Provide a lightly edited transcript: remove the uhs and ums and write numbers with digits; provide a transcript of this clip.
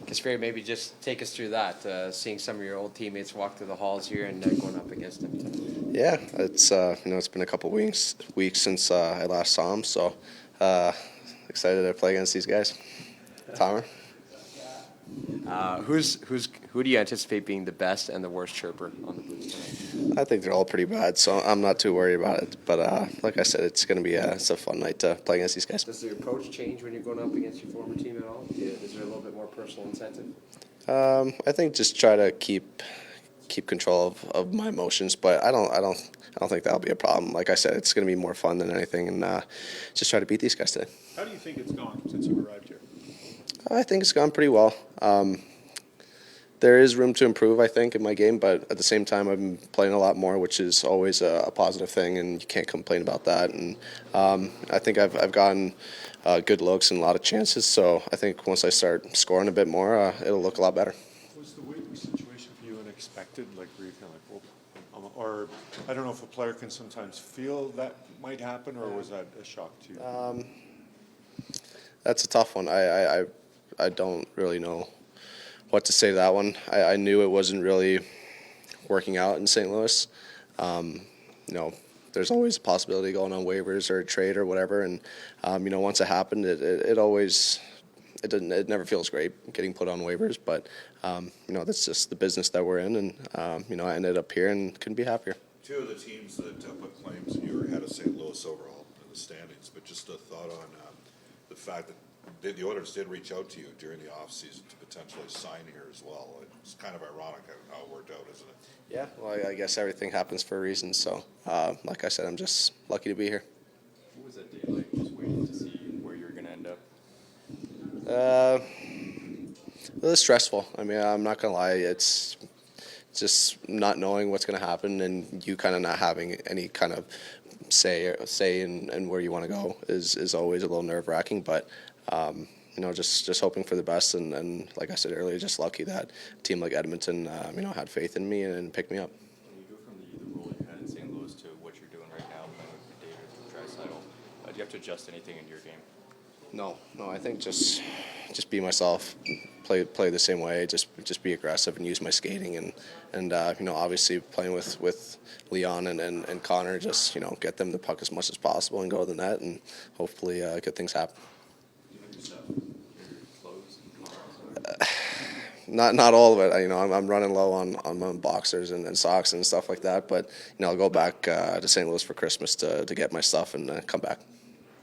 Kasperi, maybe just take us through that, seeing some of your old teammates walk through the halls here and going up against them. Yeah, it's it's been a couple weeks since I last saw him, so excited to play against these guys. Tomer. Who do you anticipate being the best and the worst chirper on the Blues tonight? I think they're all pretty bad, so I'm not too worried about it. But like I said, it's going to be it's a fun night to play against these guys. Does the approach change when you're going up against your former team at all? Is there a little bit more personal incentive? I think just try to keep control of my emotions, but I don't think that'll be a problem. Like I said, it's going to be more fun than anything, and just try to beat these guys today. How do you think it's gone since you arrived here? I think it's gone pretty well. There is room to improve, I think, in my game, but at the same time, I'm playing a lot more, which is always a positive thing, and you can't complain about that. And I think I've gotten good looks and a lot of chances, so I think once I start scoring a bit more, it'll look a lot better. Was the waiting situation for you unexpected? Like, were you kind of like, or I don't know if a player can sometimes feel that might happen, or was that a shock to you? That's a tough one. I don't really know what to say to that one. I knew it wasn't really working out in St. Louis. There's always a possibility going on waivers or a trade or whatever, and once it happened, it never feels great getting put on waivers, but that's just the business that we're in, and I ended up here and couldn't be happier. Two of the teams that put claims on you were ahead of St. Louis overall in the standings, but just a thought on the fact that the Oilers did reach out to you during the offseason to potentially sign here as well. It's kind of ironic how it worked out, isn't it? Yeah, well, I guess everything happens for a reason, so like I said, I'm just lucky to be here. What was that day like, just waiting to see where you're going to end up? It was stressful. I mean, I'm not going to lie, it's just not knowing what's going to happen and you kind of not having any kind of say in where you want to go is always a little nerve-wracking, but just hoping for the best, and like I said earlier, just lucky that a team like Edmonton, had faith in me and picked me up. When you go from the role you had in St. Louis to what you're doing right now, playing with David and Draisaitl, do you have to adjust anything in your game? No, I think just be myself, play the same way, just be aggressive and use my skating, and obviously playing with Leon and Connor, just get them the puck as much as possible and go to the net, and hopefully good things happen. Not all of it. I'm running low on my boxers and socks and stuff like that. But I'll go back to St. Louis for Christmas to get my stuff and come back.